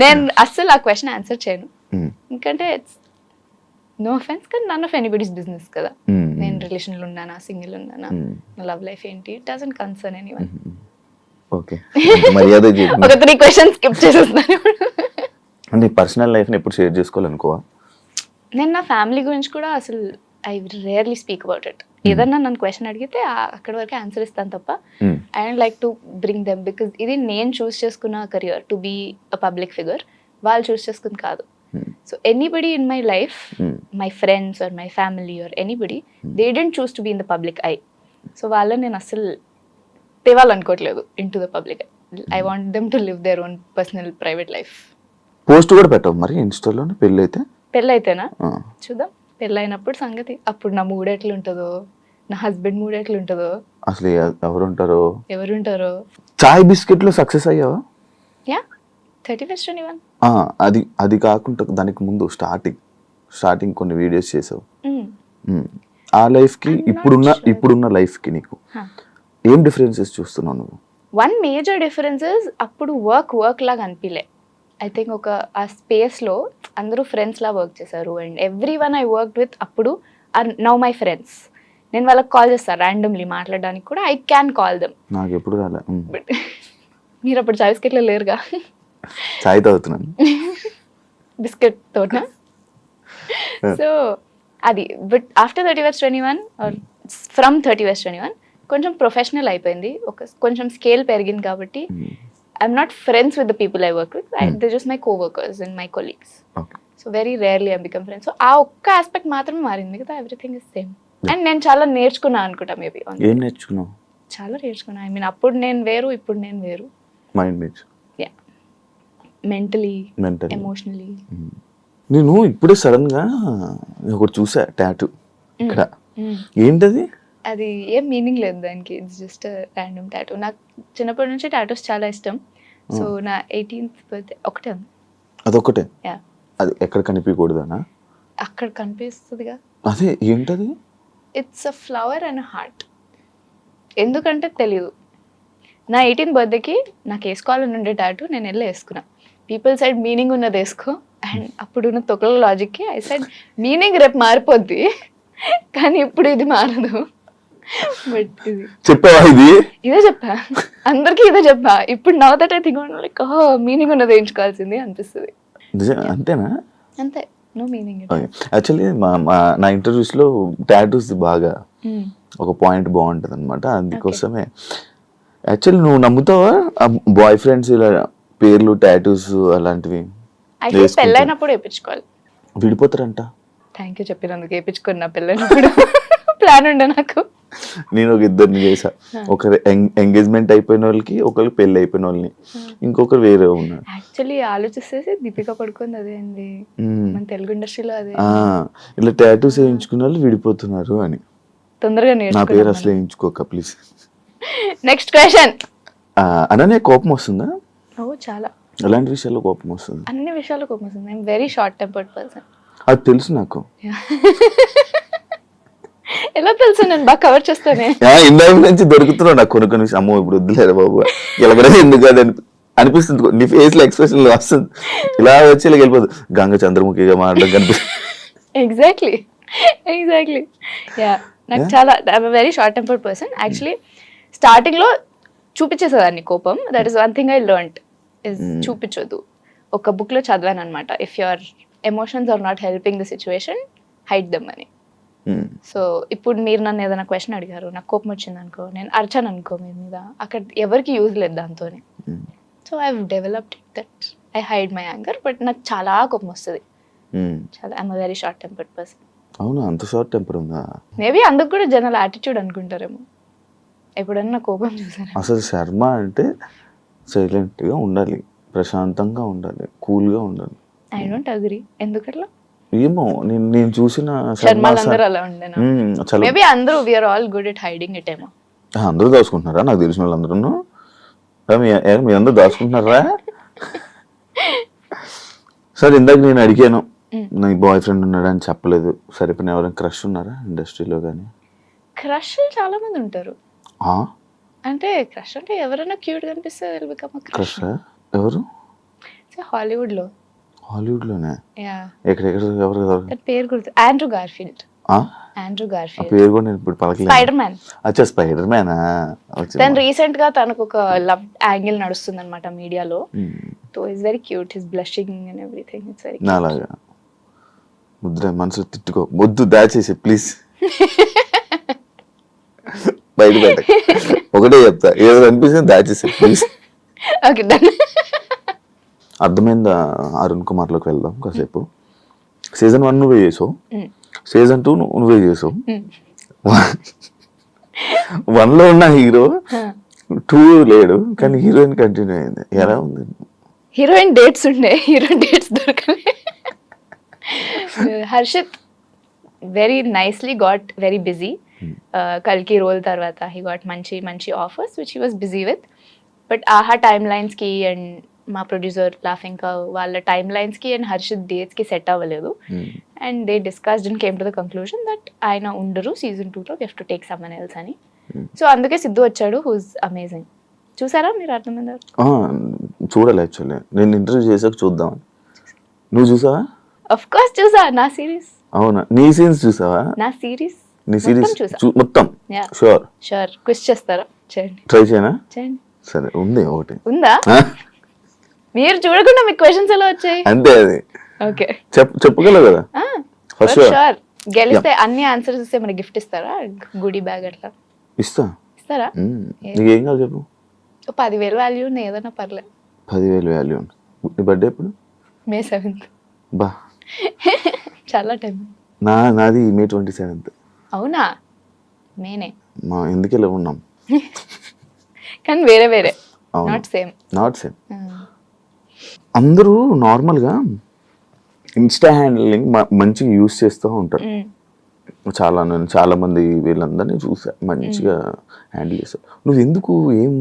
నేను అస్సలు ఆ క్వశ్చన్ ఆన్సర్ చేయను. ఎందుకంటే ఇట్స్ నో అఫెన్స్, కానీ నన్ ఆఫ్ ఎనీబడీస్ బిజినెస్ కదా. నేను రిలేషన్ లో ఉన్నానా, సింగిల్ ఉన్నానా, నా లవ్ లైఫ్ ఏంటి, it doesn't concern anyone. Okay, మర్యాద ఒక 3 questions స్కిప్ చేసేస్తాను. నీ పర్సనల్ లైఫ్ ని ఎప్పుడు షేర్ చేసుకోవాలనుకోవా? నేను నా ఫ్యామిలీ గురించి కూడా అసలు I rarely speak about it. ఏదన్నా నన్ను క్వశ్చన్ అడిగితే అక్కడ వరకే ఆన్సర్ ఇస్తాను తప్ప I don't like to bring them, because ఇది నేను చూస్ చేసుకున్న career to be a public figure, వాళ్ళు చూస్ చేసుకుంది కాదు. So anybody in my life, my friends or my family or anybody, they didn't choose to be in the public eye. So వాళ్ళని నేను అసలు తేవాలనుకోవట్లేదు into the public eye. I want them to live their own personal private life. Post కూడా పెట్టవు మరి ఇన్స్టాలో పెళ్ళైతేనా? చూద్దాం, పెళ్ళైనప్పుడు సంగతి. అప్పుడు నా మూడ్ ఎట్లుంటుందో, నా హస్బెండ్ మూడ్ ఎట్లుంటుందో, అసలు ఎవరుంటారో. చాయ్ బిస్కెట్ లో సక్సెస్ అయ్యావా? యా, 31 అది అది కాకుండా దానికి ముందు స్టార్టింగ్ కొన్ని వీడియోస్ చేసావు. ఆ లైఫ్కి ఇప్పుడున్న లైఫ్కి నీకు ఏం డిఫరెన్సెస్ చూస్తున్నావు నువ్వు? వన్ మేజర్ డిఫరెన్స్ ఇస్ అప్పుడు వర్క్ లాగా అనిపించలే. ఐ థింక్ ఒక ఆ స్పేస్లో అందరూ ఫ్రెండ్స్లా వర్క్ చేశారు. And every one I work with అప్పుడు ఆర్ నౌ మై ఫ్రెండ్స్. నేను వాళ్ళకి కాల్ చేస్తాను ర్యాండమ్లీ మాట్లాడడానికి కూడా. I can call them. నాకు ఎప్పుడు రాలే. బట్ మీరు అప్పుడు చాయ్ బిస్కెట్లో లేరుగా. చాయ్ తాగుతున్నాను బిస్కెట్ తోట. సో అది. బట్ ఆఫ్టర్ 30/21 ఆర్ ఫ్రమ్ 30/21 కొంచెం ప్రొఫెషనల్ అయిపోయింది. కొంచెం స్కేల్ పెరిగింది కాబట్టి I'm not friends with the people I work with. They just my coworkers and my colleagues. So very rarely I become friends. So ఆ ఒక్క ఆస్పెక్ట్ మాత్రమే మారింది కదా. Everything is same. అండ్ నేను చాలా నేర్చుకున్నాను అనుకుంటా. మేబీ ఏం నేర్చుకున్నావు? చాలా నేర్చుకున్నా. ఐ మీన్ అప్పుడు నేను వేరు, ఇప్పుడు నేను వేరు. Mind mentally emotionally. నేను ఇప్పుడే సడన్ గా ఒకటి చూసా, టాటూ ఇక్కడ. ఏంటది? అది ఏం మీనింగ్ లేదు దానికి. It's just random tattoo. నాకు చిన్నప్పటి నుంచి టాటూస్ చాలా ఇష్టం. సో నా 18th బర్త్డే ఒకటే ఉంది. అదొకటే? అది ఎక్కడ కనిపించకూడదనా? అక్కడ కనిపిస్తుందిగా. అదే ఏంటది? It's a flower and heart. ఎందుకంటే తెలీదు. నా 18th బర్త్డేకి నాకు వేసుకోవాలని ఉండే టాటూ నేను వెళ్ళి వేసుకున్నా. పీపుల్ సైడ్ మీనింగ్ ఉన్నది వేసుకో. అండ్ అప్పుడున్న తొక్కల లాజిక్కి ఐ సైడ్ మీనింగ్ రేపు మారిపోద్ది కానీ ఇప్పుడు ఇది మారదు. బట్ ఇది చెప్పావా? ఇదే చెప్పా అందరికి, ఇదే చెప్పా. ఇప్పుడు now that I think like meaning ఉన్నది వేయించుకోవాల్సింది అనిపిస్తుంది. అంతేనా? అంతే. No meaning. యాక్చువల్లీ నా ఇంటర్వ్యూస్ లో టాటూస్ బాగా ఒక పాయింట్ బాగుంటది అనమాట. అందుకోసమే యాక్చువల్లీ నువ్వు నమ్ముతావా బాయ్ ఫ్రెండ్స్ ఇలా పేర్లు టాటూస్ అలాంటివి పెళ్ళైనప్పుడు వేయించుకోవాలి? విడిపోతారంట. థ్యాంక్ యూ చెప్పినందుకు. వేయించుకున్నా పెళ్ళైనప్పుడు. ప్లాన్ ఉండే నాకు. నేను ఒక ఇద్దరిని చేసా. ఒకరు ఎంగేజ్మెంట్ అయిపోయిన వాళ్ళకి, ఒకరు పెళ్లి అయిపోయిన వాళ్ళని, ఇంకొకరు వేరే ఉన్నారు. యాక్చువల్లీ ఆలోచిస్తే దీపిక పడుకుంది అదే అండి మన తెలుగు ఇండస్ట్రీలో. అదే ఇలా టాటూస్ వేయించుకున్న వాళ్ళు విడిపోతున్నారు అని. తొందరగా నా పేరు అసలు వేయించుకోక ప్లీజ్. Next question. అననే కోపం వస్తుందా? ఓ చాలా. ఎలాంటి విషయాల్లో కోపం వస్తుంది? అన్ని విషయాల్లో కోపం వస్తుంది. I'm very short tempered person. అది తెలుసు నాకు. ఎలా తెలుసు? నేను బాగా కవర్ చేస్తానే. ఇందాక నుంచి దొరుకుతున్నావు నాకు కొన్ని విషయం. అమ్మో ఇప్పుడు వద్దులేరా బాబు, ఇలా కూడా ఎందుకు అది అనిపిస్తుంది. నీ ఫేస్ లో ఎక్స్ప్రెషన్ వస్తుంది. ఇలా వచ్చి ఇలా వెళ్ళిపోదు. గంగ చంద్రముఖిగా మారడం కనిపిస్తుంది. ఎగ్జాక్ట్లీ. యా నాకు చాలా I'm very short tempered person. Actually starting లో చూపించేసేదాన్ని కోపం. That is one thing I learned is చూపించొద్దు. ఒక బుక్ లో చదివాను అనమాట. If your emotions are not helping the situation hide them అని. సో ఇప్పుడు మీరు నన్ను ఏదైనా క్వశ్చన్ అడిగారు, నాకు కోపం వచ్చింది అనుకో, నేను అర్చాను అనుకో మీ మీద, అక్కడ ఎవరికి యూజ్ లేదు దాంతో. So I developed that I hide my anger. But నాకు చాలా కోపం వస్తుంది. చాలా I'm very short tempered person. అవునా? అంత షార్ట్ టెంపర్ ఉందా? మేబీ అందుకు కూడా జనాల యాటిట్యూడ్ అనుకుంటారేమో. ఎప్పుడన్నా కోపం చూసాను. అసలు శర్మ అంటే సైలెంట్ గా ఉండాలి, ప్రశాంతంగా ఉండాలి, కూల్ గా ఉండాలి. I don't agree. ఎందుకట్లా? ఏమో నేను చూసిన శర్మలందరూ అలా ఉండేనా? మేబీ అందరూ we are all good at hiding it ఏమో. అందరూ దాచుకుంటున్నారా? నాకు తెలిసిన వాళ్ళందరూ మీ అందరూ దాచుకుంటున్నారా? సరే, ఇందాక నేను అడిగాను నా బాయ్ ఫ్రెండ్ ఉన్నాడా అని చెప్పలేదు. సరే, ఇప్పుడు ఎవరైనా క్రష్ ఉన్నారా ఇండస్ట్రీలో? కానీ క్రష్ చాలా మంది ఉంటారు. అంటే క్రష్ అంటే ఎవరైనా క్యూట్ కనిపిస్తే క్రష్. ఎవరు? హాలీవుడ్ లో. హాలీవుడ్ లోనే? యా. ఎక్కడెక్కడ? ఎవరు పేరు గుర్తు. Andrew Garfield. ఆండ్రూ గార్ఫీల్డ్ పేరు కూడా నేను ఇప్పుడు పలకలేదు. Spider Man. అచ్చా, స్పైడర్ మ్యాన్. తను రీసెంట్ గా తనకు ఒక లవ్ యాంగిల్ నడుస్తుంది అనమాట మీడియాలో. So it's very cute. His blushing and everything. It's very నాలాగా ముద్ర మనసు తిట్టుకో వద్దు, దాచేసి ప్లీజ్. బయట ఒకటే చెప్తా, ఏదో అనిపిస్తుంది దాచేసి ప్లీజ్. Okay done. అర్థమైందా? అరుణ్ కుమార్ లోకి వెళ్దాం కాసేపు. సీజన్ 1 నువ్వే చేసావు, సీజన్ 2 నువ్వే చేసావు. 1 లో ఉన్న హీరో 2 లేడు, కానీ హీరోయిన్ కంటిన్యూ అయింది. ఎలా ఉంది? హీరోయిన్ డేట్స్ ఉండే, హీరోయిన్ డేట్స్ దొరకలే. Harshith very nicely got very busy. కల్కి రోల్ తర్వాత హీ గాట్ మంచి మంచి offers which he was busy with. But Aha time లైన్స్కి అండ్ మా ప్రొడ్యూసర్ లాఫింగ్ వాళ్ళ టైమ్ లైన్స్కి అండ్ హర్షిత్ డేట్స్కి సెట్ అవ్వలేదు. And they discussed and came to the conclusion that ఆయన ఉండరు సీజన్ 2లో, we have to take someone else అని. సో అందుకే సిద్ధు వచ్చాడు, హూస్ అమేజింగ్. చూసారా మీరు అర్థమైందా? చూడాలి యాక్చువల్లీ, నేను ఇంటర్వ్యూ చేసాక చూద్దాం. నువ్వు చూసావా? ఆఫ్ కోర్స్ చూసా, నా సిరీస్. అవునా, నీ సీన్స్ చూసావా? నా సిరీస్ నీ సిరీస్ చూసా మొత్తం? షూర్ క్విజ్ చేస్తారా? చేయండి. ట్రై చేయనా? చేయండి. సరే, ఉంది ఒకటి. ఉందా? మీరు చూడకుండా మీకు క్వశ్చన్స్ ఎలా వచ్చాయి? అంతే, అది ఓకే, చెప్పగలవు కదా. షూర్. గెలిస్తే అన్ని ఆన్సర్స్ ఇస్తే మరి గిఫ్ట్ ఇస్తారా? గుడి బ్యాగ్ అట్లా ఇస్తారా? నీకేం కావాలి చెప్పు. 10,000 వాల్యూ ఏదైనా పర్లేదు. 10,000 వాల్యూ. నీ బర్త్డే ఎప్పుడు? May 7th. బా, చాలా టైం. నాది May 27th. అవునా? మేనే. మా ఎందుకు ఇలా ఉన్నాం కానీ వేరే వేరే, నాట్ సేమ్. అందరూ నార్మల్గా ఇన్స్టా హ్యాండిలింగ్ మంచిగా యూస్ చేస్తూ ఉంటారు. నేను చాలా మంది వీళ్ళందరినీ చూసా, మంచిగా హ్యాండిల్ చేస్తావు. నువ్వు ఎందుకు ఏం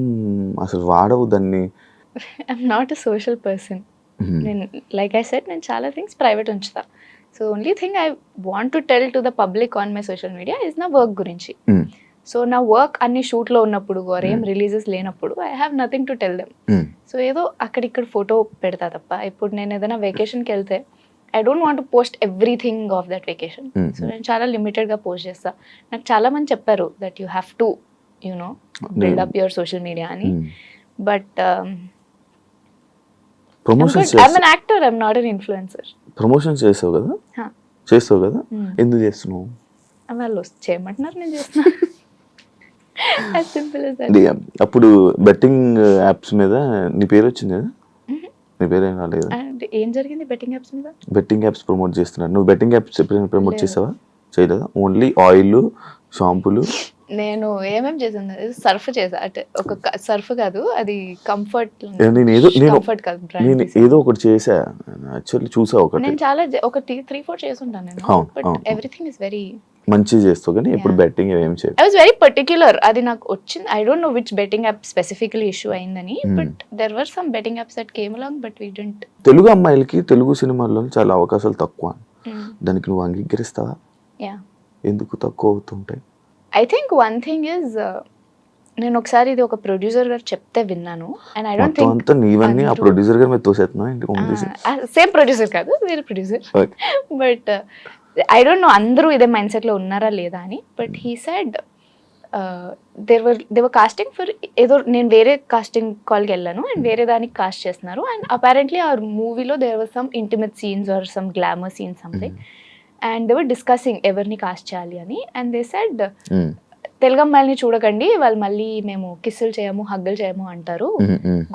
అసలు వాడవు దాన్ని? I'm not a social person. నేను లైక్ ఐ సెడ్, నేను చాలా థింగ్స్ ప్రైవేట్ ఉంచుతా. So only thing I want to tell to the public on my social media is నా వర్క్ గురించి. సో నా వర్క్ అన్ని షూట్లో ఉన్నప్పుడు ఆర్ ఏం రిలీజెస్ లేనప్పుడు I have nothing to tell them. So ఏదో అక్కడిక్కడ ఫోటో పెడతా తప్ప. ఇప్పుడు నేను ఏదైనా వెకేషన్కి వెళ్తే I don't want to post everything of that vacation. So నేను చాలా లిమిటెడ్గా పోస్ట్ చేస్తా. నాకు చాలా మంది చెప్పారు that you have to build up your social media అని. But I'm an actor, I'm not an influencer. Promotions చేస్తావు కదా, ఎందుకు చేస్తున్నావు? వాళ్ళు చేయమంటున్నారు, నేను చేస్తున్నా. as simple as that. అప్పుడు బెట్టింగ్ యాప్స్ మీద నీ పేరు వచ్చింది కదా? నీ పేరు ఏం రాలేదు? ఏం జరిగింది బెట్టింగ్ యాప్స్ మీద? బెట్టింగ్ యాప్స్ ప్రమోట్ చేస్తున్నారు. నువ్వు బెట్టింగ్ యాప్స్ ఎప్పుడైనా ప్రమోట్ చేసావా? చేయలేదా? ఓన్లీ ఆయిల్, షాంపూలు. నేను ఏమేమి చేసాను, సర్ఫ్ చేసా. అంటే ఒక సర్ఫ్ కాదు, అది కంఫర్ట్. కంఫర్ట్ కాదు, నేను ఏదో ఒకటి చేసా యాక్చువల్లీ. చూసా ఒకటి, నేను చాలా ఒక 3-4 చేసుంటాను నేను. బట్ ఎవ్రీథింగ్ ఇస్ వెరీ మంచిగా చేస్తావు. కానీ ఇప్పుడు బెట్టింగ్ ఏం చేయవు. I was very particular. అది నాకు వచ్చింది. I don't know which betting app specifically issue అయిందని, but there were some betting apps that came along, but we didn't. Telugu అమ్మాయిలకి తెలుగు సినిమాల్లో చాలా అవకాశాలు తక్కువ. దానికి నువ్వు అంగీకరిస్తావా? ఎందుకు తక్కువ అవుతుంటాయి? I think one thing is, నేను ఒకసారి ఇది ఒక ప్రొడ్యూసర్ గారు చెప్తే విన్నాను. అండ్ ఐ డోంట్ థింక్ నీవన్నీ ఆ ప్రొడ్యూసర్ గారు మీద తోసేస్తున్నావు. సేమ్ ప్రొడ్యూసర్ కాదు, వేరే producer. But I don't know అందరూ ఇదే మైండ్ సెట్లో ఉన్నారా లేదా అని. But he said Devara casting for ఏదో, నేను వేరే కాస్టింగ్ కాల్కి వెళ్ళాను అండ్ వేరే దానికి కాస్ట్ చేస్తున్నారు. అండ్ అపారెంట్లీ ఆ మూవీలో there were some intimate scenes or some glamour scenes something. And they were discussing ఎవరిని కాస్ట్ చేయాలి అని. అండ్ దే సెడ్, తెలుగు అమ్మాయిని చూడకండి, వాళ్ళు మళ్ళీ మేము కిస్సులు చేయము, హగ్గులు చేయము అంటారు.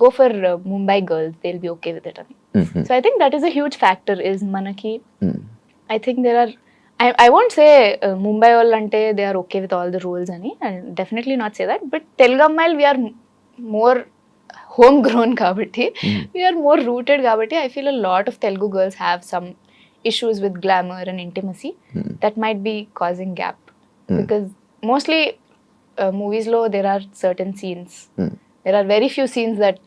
Go for Mumbai girls, they will be okay with it అని. So I think that is a huge factor. Is మనకి I think there are, I won't say Mumbai all ante they are okay with all the rules ani. I'll definitely not say that. But Telugu Ammayil, we are more homegrown kabatti. We are more rooted kabatti. I feel a lot of Telugu girls have some issues with glamour and intimacy that might be causing gap. Because mostly movies lo there are certain scenes. There are very few scenes that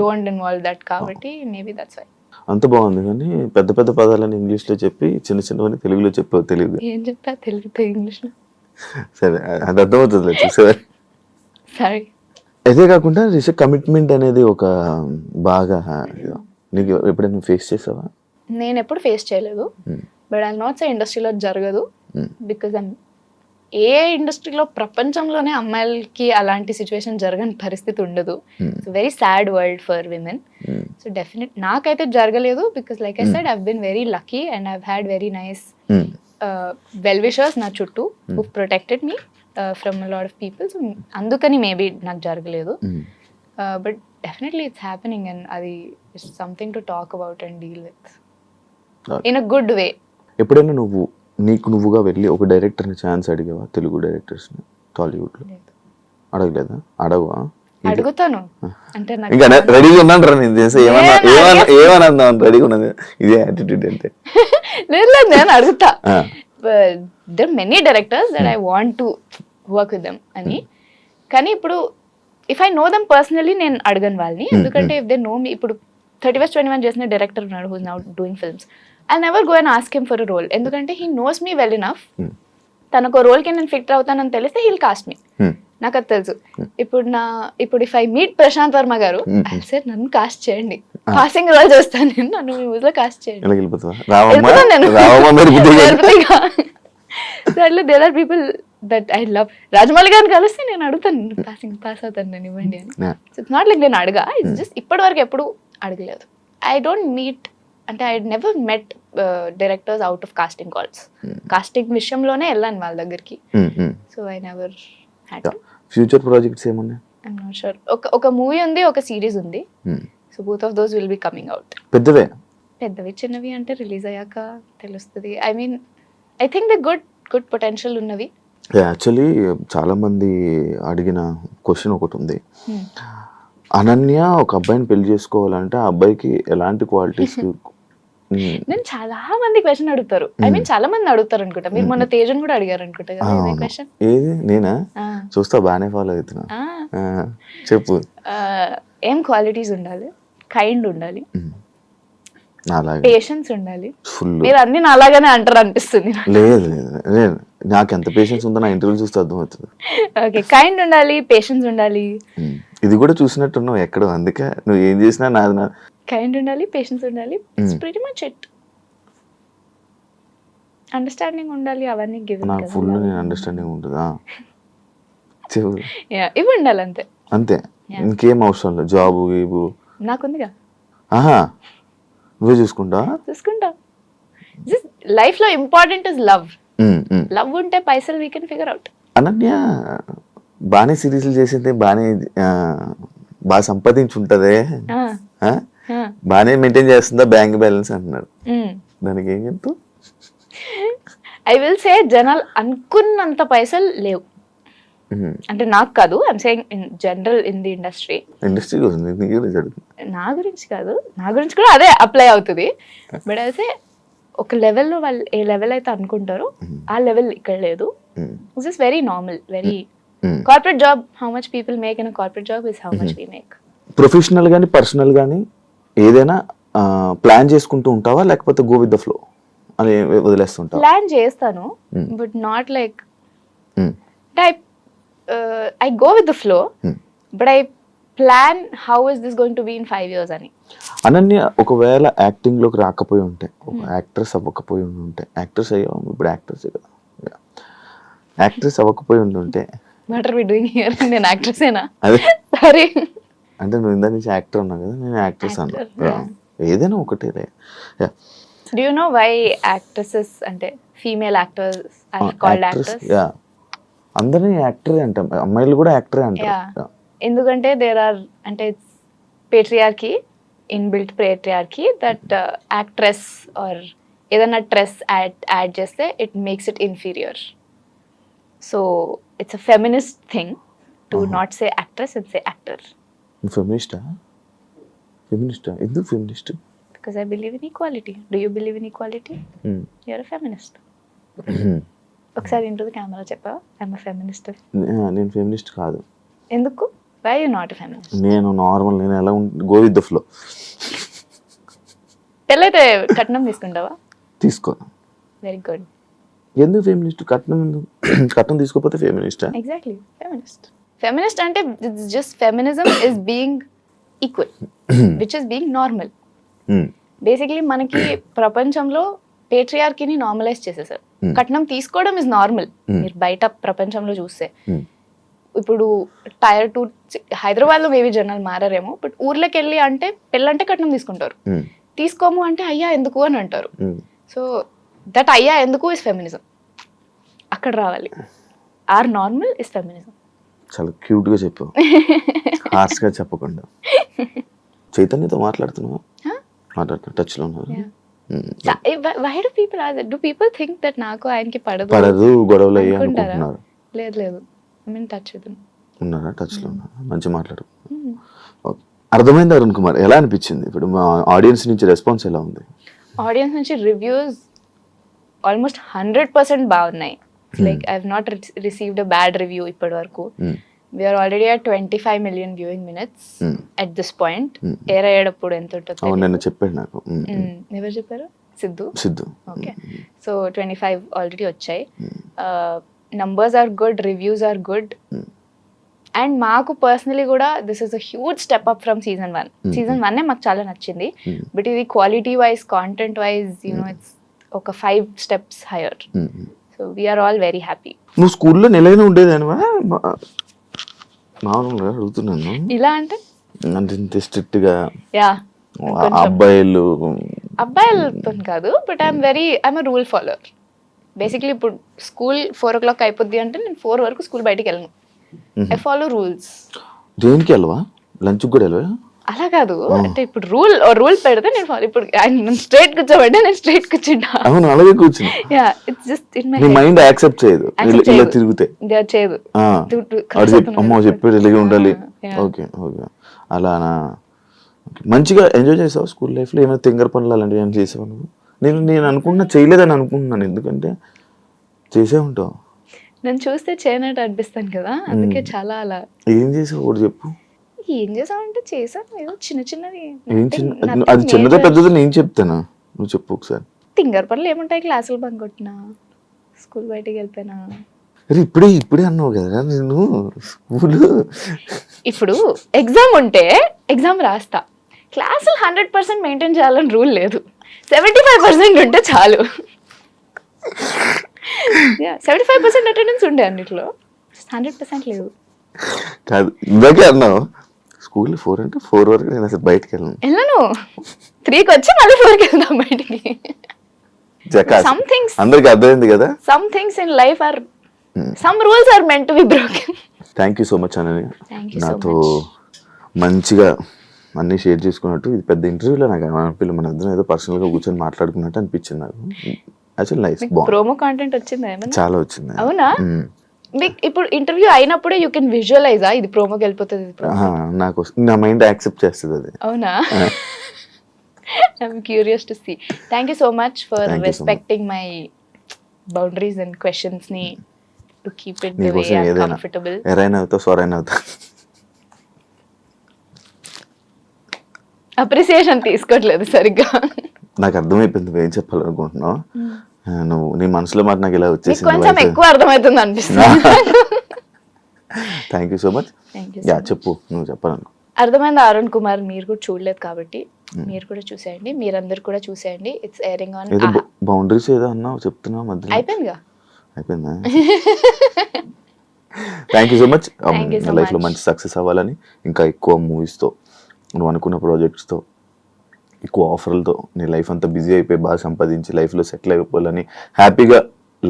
don't involve that kabatti. Maybe that's why. అంత బాగుంది. కానీ పెద్ద పెద్ద పదాలని ఇంగ్లీష్లో చెప్పి చిన్న చిన్నవని తెలుగులో చెప్పావు. తెలియదు ఏం చెప్పా తెలుగుతో ఇంగ్లీష్లో. సరే, అది అర్థమవుతుంది చూసేవా. సరే. అదే కాకుండా కమిట్మెంట్ అనేది ఒక బాగా నీకు ఎప్పుడైనా ఫేస్ చేసావా? నేను ఎప్పుడు ఫేస్ చేయలేదు. బట్ ఐ నాట్ సే ఇండస్ట్రీలో జరగదు. బికాజ్ ఏ ఇండస్ట్రీలో ప్రపంచంలోనే అమ్మాయిలకి అలాంటి సిచ్యువేషన్ జరగని పరిస్థితి ఉండదు. It's very sad world for women. So definite నాకైతే జరగలేదు. Because like I said, I've been very lucky and I've had very nice well wishers నా చుట్టూ who protected me from a lot of people. So అందుకని మేబీ నాకు జరగలేదు. But definitely it's happening and అది it's something to talk about and deal with in a good way. ఎప్పుడైనా నువ్వుగా వెళ్ళి ఒక డైరెక్టర్ని ఛాన్స్ అడిగావా? తెలుగు డైరెక్టర్స్ని టాలీవుడ్లో అడగలేదా? అడగవా? అడుగుతాను అంటే ఇంకా రెడీగా ఉన్నాను రా నేను చేసే ఏమన్నా రెడీగా ఉన్నది. ఇదే యాటిట్యూడ్ అంటే లేదు, నేను అడుగుతా. There many directors that I want to work with them అని. కానీ ఇప్పుడు if I know them personally నేను అడగను వాళ్ళని. ఎందుకంటే ఇఫ్ దే నో మీ, ఇప్పుడు 31 చేసిన డైరెక్టర్ ఉన్నాడు who's now doing films. I never go and ask him for a role, ఎందుకంటే he knows me well enough. తనకు రోల్కి నేను ఫిట్ అవుతానని తెలిస్తే హీల్ కాస్ట్ మీ, నాకు అది తెలుసు. ఇప్పుడు if I meet Prashanth Varma గారు, సార్ నన్ను కాస్ట్ చేయండి, కాస్టింగ్ రోల్ చేస్తాను నేను, నన్ను మీ ఊళ్ళో కాస్ట్ చేయండి. There are people that I love. Rajamouli గారిని కలిస్తే నేను అడుగుతాను, పాస్ అవుతాను నేను, ఇవ్వండి అని. ఇట్స్ నాట్ లైక్ నేను అడగా, ఇట్స్ జస్ట్ ఇప్పటి వరకు ఎప్పుడు అడగలేదు. ఐ డోంట్ మీట్, అంటే I never met directors out of casting calls. Casting విషయంలోనే వెళ్ళాను వాళ్ళ దగ్గరికి. So I never had. Future projects ఏమున్నాయి? I'm not sure. ఒక మూవీ ఉంది, ఒక సిరీస్ ఉంది. So both of those will be coming out. పెద్దవి చిన్నవి అంటే రిలీజ్ అయ్యాక తెలుస్తుంది. I mean I think the good potential ఉన్నవి. యాక్చువల్లీ చాలా మంది అడిగిన క్వశ్చన్ ఒకటి ఉంది. అనన్య ఒక అబ్బాయిని పెళ్లి చేసుకోవాలంటే ఆ అబ్బాయికి ఎలాంటి క్వాలిటీస్? నేను చాలా మంది క్వశ్చన్ అడుగుతారు. ఐ మీన్ చాలా మంది అడుగుతారు అనుకుంటా. మీరు మొన్న తేజన్ కూడా అడిగారు అనుకుంటా కదా క్వశ్చన్. ఏది నేనా? చూస్తా, బాగానే ఫాలో అవుతున్నా. చెప్పు. ఏం క్వాలిటీస్ ఉండాలి? కైండ్ ఉండాలి, పేషెన్స్ ఉండాలి. మీరు అన్ని నాలాగానే అంటారు అనిపిస్తుంది. లేదు, నాకు ఎంత పేషెన్స్ ఉందో నా ఇంటర్వ్యూ చూస్తే అర్థమవుతుంది. ఓకే, కైండ్ ఉండాలి, పేషెన్స్ ఉండాలి. ఇది కూడా చూసినట్టున్నావు ఎక్కడో, అందుకే నువ్వు ఏం చేసినా నాది. కైండ్ ఉండాలి, పేషెన్స్ ఉండాలి, it's pretty much it. Understanding ఉండాలి, అవన్నీ గివెన్. నాకు ఫుల్ నేను అండర్స్టాండింగ్ ఉంటుందా? ఇవి ఉండాలి అంతే. అంతే, ఇంకేం అవసరం లేదు. జాబు గీబు నాకుందిగా. నువ్వే చూసుకుంటా. లైఫ్ లో ఇంపార్టెంట్ ఇస్ లవ్. లవ్ ఉంటే పైసలు we can figure out. Ananya బాగానే సిరీస్లు చేసింది, బాగా సంపాదించుంటదే, బాగానే మెయింటైన్ చేస్తుందా బ్యాంక్ బ్యాలెన్స్ అంటున్నారు. దానికి ఏం చెప్తావు? ఐ విల్ సే జనాలు అనుకున్నంత పైసలు లేవు. అంటే నాకు కాదు, I'm saying in general in the industry. నా గురించి కాదు, నా గురించి కూడా అదే అప్లై అవుతుంది. బట్ అయితే ఒక లెవెల్లో వాళ్ళు ఏ లెవెల్ అయితే అనుకుంటారో ఆ లెవెల్ ఇక్కడ లేదు. It's just very normal, very corporate job. How much people make in corporate job is how much we make. Professional గానీ పర్సనల్ గానీ ఏదైనా ప్లాన్ చేసుకుంటూ ఉంటావా, లేకపోతే గో విత్ ద ఫ్లో అని వదిలేస్తుంటావా? ప్లాన్ చేస్తాను, but not like type. I go with the flow, but I plan how is this going to be in 5 years అని. అనన్య ఒకవేళ యాక్టింగ్ లోకి రాకపోయి ఉంటే, ఒక యాక్ట్రెస్ అవ్వకపోయి ఉంటే, యాక్ట్రెస్ అయ్యాం ఇప్పుడు, యాక్ట్రెస్ కదా, యాక్ట్రెస్ అవ్వకపోయి ఉంటే what are we doing here? నేను యాక్ట్రెస్ ఏనా? అదే సారీ, అంటే నువ్వు ఇందా నుంచి యాక్టర్ అన్నావు కదా, నేను యాక్ట్రెస్ అన్నా. ఏదైనా ఒకటే. Do you know why actresses అంటే female actors are called actors? అందరినీ యాక్టరే అంటాం, అమ్మాయిలు కూడా యాక్టరే అంటారు. ఎందుకంటే దేర్ ఆర్, అంటే it's patriarchy, inbuilt patriarchy, that actress are ఏదైనా ట్రెస్ యాడ్ చేస్తే it makes it inferior. So it's a feminist thing to not say actress and say actor. ఫెమినిస్టా? ఎందుకు feminist? Because I believe in equality. Do you believe in equality? You are a feminist. ఒకసారి ఇంటూ కెమెరా చెప్పావా ఐఎమ్ ఎ ఫెమినిస్ట్? నేను ఫెమినిస్ట్ కాదు. ఎందుకు? Why you not a feminist? నేను నార్మల్, నేను ఎలా గో విత్ ద ఫ్లో. పెళ్ళైతే కట్నం తీసుకుంటావా? తీసుకోను. Very good. ఎందుకు ఫెమినిస్ట్? కట్నం తీసుకోకపోతే ఫెమినిస్టా? ఎగ్జాక్ట్లీ, ఫెమినిస్ట్ అంటే it's just feminism is being equal, which is being normal. Basically మనకి ప్రపంచంలో పేట్రియార్కీని నార్మలైజ్ చేసేసారు. కట్నం తీసుకోవడం ఇస్ నార్మల్. మీరు బయట ప్రపంచంలో చూస్తే ఇప్పుడు టైర్ 2 హైదరాబాద్ లో మేబీ జనాలు మారారేమో, బట్ ఊర్లోకి వెళ్ళి అంటే పెళ్ళంటే కట్నం తీసుకుంటారు. తీసుకోము అంటే అయ్యా ఎందుకు అని అంటారు. సో దట్ అయ్యా ఎందుకు ఇస్ ఫెమినిజం. అక్కడ రావాలి. Or normal is feminism. చాలా క్యూట్ గా చెప్పావు, హార్ష్ గా చెప్పకుండా. చైతన్యతో మాట్లాడుతున్నావా? టచ్ లో ఉన్నారు. Why do people ask that? Do people think that నాకు ఆయనకి పడదు గొడవలు అయ్యి అనుకుంటున్నారు? లేదు, I mean touch with him. ఉన్నారా? టచ్ లో ఉన్నారు, మంచి మాట్లాడు. అర్థమైంది అరుణ్ కుమార్, ఎలా అనిపించింది? ఇప్పుడు మా ఆడియన్స్ నుంచి రెస్పాన్స్ ఎలా ఉంది? ఆడియన్స్ నుంచి రివ్యూస్ ఆల్మోస్ట్ 100% బాగున్నాయి. Like I have not received a bad review ఇప్పటి వరకు. We're already at 25 million viewing minutes at this point. Air అయ్యేటప్పుడు ఎంత ఉంటుంది? అవును, నిన్న చెప్పాడు నాకు. ఎవరు చెప్పారు? సిద్ధు. ఓకే, సో 25 ఆల్రెడీ వచ్చాయి. Numbers are good, reviews are good. And మాకు పర్సనలీ కూడా this is a huge step up from season 1. Season 1 మాకు చాలా నచ్చింది, బట్ ఇది quality wise, content wise, it's ఒక 5 steps higher. So we're all very happy. నువ్వు స్కూల్లో నెలైనా ఉండేదానివా? మామూలుగా అడుగుతున్నాను. ఇలా అంటే ఇంత స్ట్రిక్ట్ గా యా, అబ్బాయిలతో కాదు, but I'm rule follower. Basically ఇప్పుడు స్కూల్ 4 o'clock అయిపోద్ది అంటే నేను 4 వరకు స్కూల్ బయటికి వెళ్ళను. I follow rules. దేనికి వెళ్ళవా? లంచ్ కూడా వెళ్ళవా? అలా కాదు, అంటే ఇప్పుడు రూల్ పెడితే నేను ఫాలో. ఇప్పుడు ఆయన స్ట్రైట్ కూర్చోబెట్టా, నేను స్ట్రైట్ కూర్చుంటా. అవును, అలాగే కూర్చుని. Yeah, it's just in my knee mind accept చేయదు ఇలా తిరిగితే. చేయదు. అమ్మో చెప్పేది ఇలాగే ఉండాలి. ఓకే ఓకే, అలానా. మంచిగా ఎంజాయ్ చేసావు స్కూల్ లైఫ్ లో? ఏమైనా తింగర పనులు అలాంటివి ఏమైనా చేసావు నువ్వు? నేను అనుకున్నా చేయలేదని అనుకుంటున్నాను, ఎందుకంటే చేసే ఉంటావు. నన్ను చూస్తే చేయనట్టు అనిపిస్తాను కదా, అందుకే చాలా అలా. ఏం చేసావు ఒకటి చెప్పు. ఏం చేసావంటే చేసాను ఏదో చిన్న చిన్నవి. అది చిన్నదా పెద్దదా నేను చెప్తానా, నువ్వు చెప్పు ఒకసారి. తింగర పనులు ఏముంటాయి? క్లాసులు బంక్ కొట్టినా, స్కూల్ బయటికి వెళ్ళిపోయినా. అరే ఇప్పుడే అన్నావు కదా నేను స్కూల్. ఇప్పుడు ఎగ్జామ్ ఉంటే ఎగ్జామ్ రాస్తా. క్లాసులు 100% మెయింటైన్ చేయాలని రూల్ లేదు. 75% ఉంటే చాలు. 75% అటెండెన్స్ ఉండే అన్నిట్లో, 100% లేదు. కాదు, ఇందాకే అన్నావు స్కూల్ 4 అంటే 4 వరకు నేను అసలు బయటకు వెళ్ళను. 3కి వచ్చి మళ్ళీ 4కి వెళ్దాం బయటికి. అందరికి అర్థమైంది కదా. Some things in life are, some rules are meant to be broken. Thank you so much Ananya, నాతో మంచిగా అన్ని షేర్ చేసుకున్నట్టు. ఇది పెద్ద ఇంటర్వ్యూలో నాకు అనిపించలేదు, మన ఇద్దరం ఏదో పర్సనల్ గా కూర్చొని మాట్లాడుకున్నట్టు అనిపించింది నాకు. యాక్చువల్లీ నైస్, బాగుంది. ప్రోమో కాంటెంట్ వచ్చిందా ఏమైనా? చాలా వచ్చింది. అవునా? ఇప్పుడు ఇంటర్వ్యూ అయినప్పుడే యూ కెన్ విజువలైజ్ ఇది ప్రోమోకి వెళ్ళిపోతుంది. నాకు నా మైండ్ యాక్సెప్ట్ చేస్తుంది అది. అవునా? I'm curious to see. Thank you so much for respecting my boundaries and questions ని to keep it the way I am comfortable. ఎరైనా అవుతా సోరైనా అవుతా. అప్రిసియేషన్ తీసుకోవట్లేదు సరిగ్గా. నాకు అర్థమైపోయింది ఏం చెప్పాలనుకుంటున్నావు. నువ్వు నీ మనసులో మాట నాకు ఇలా వచ్చేసింది, కొంచెం ఎక్కువ అర్థమవుతుంది అనిపిస్తుంది. Thank you so much. Yeah చెప్పు, నువ్వు చెప్పాలనుకో. అర్థమైంది అరుణ్ కుమార్, మీరు కూడా చూడలేదు కాబట్టి మీరు కూడా చూసేయండి, మీరందరూ కూడా చూసేయండి. It's airing on. ఏదో బౌండరీస్ ఏదో అన్నావు, చెప్తున్నావు మధ్యలో. అయిపోయిందిగా. అయిపోయిందా? Thank you so much. Life లో మంచి సక్సెస్ అవ్వాలని, ఇంకా ఎక్కువ మూవీస్తో, నువ్వు అనుకున్న ప్రాజెక్ట్స్తో, ఎక్కువ ఆఫర్లతో నీ లైఫ్ అంతా బిజీ అయిపోయి బాగా సంపాదించి లైఫ్లో సెటిల్ అయిపోవాలని, హ్యాపీగా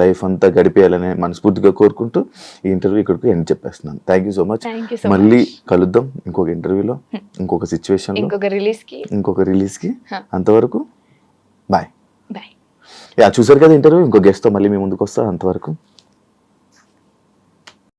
లైఫ్ అంతా గడిపేయాలని మనస్ఫూర్తిగా కోరుకుంటూ ఈ ఇంటర్వ్యూ ఇక్కడికి ఎండ్ చెప్పేస్తున్నాను. Thank you so much. మళ్ళీ కలుద్దాం ఇంకొక ఇంటర్వ్యూలో, ఇంకొక సిచ్యువేషన్లో, ఇంకొక రిలీజ్కి. అంతవరకు బాయ్. బాయ్. యా చూసారు కదా ఇంటర్వ్యూ, ఇంకో గెస్ట్తో మళ్ళీ మీ ముందుకు వస్తా. అంతవరకు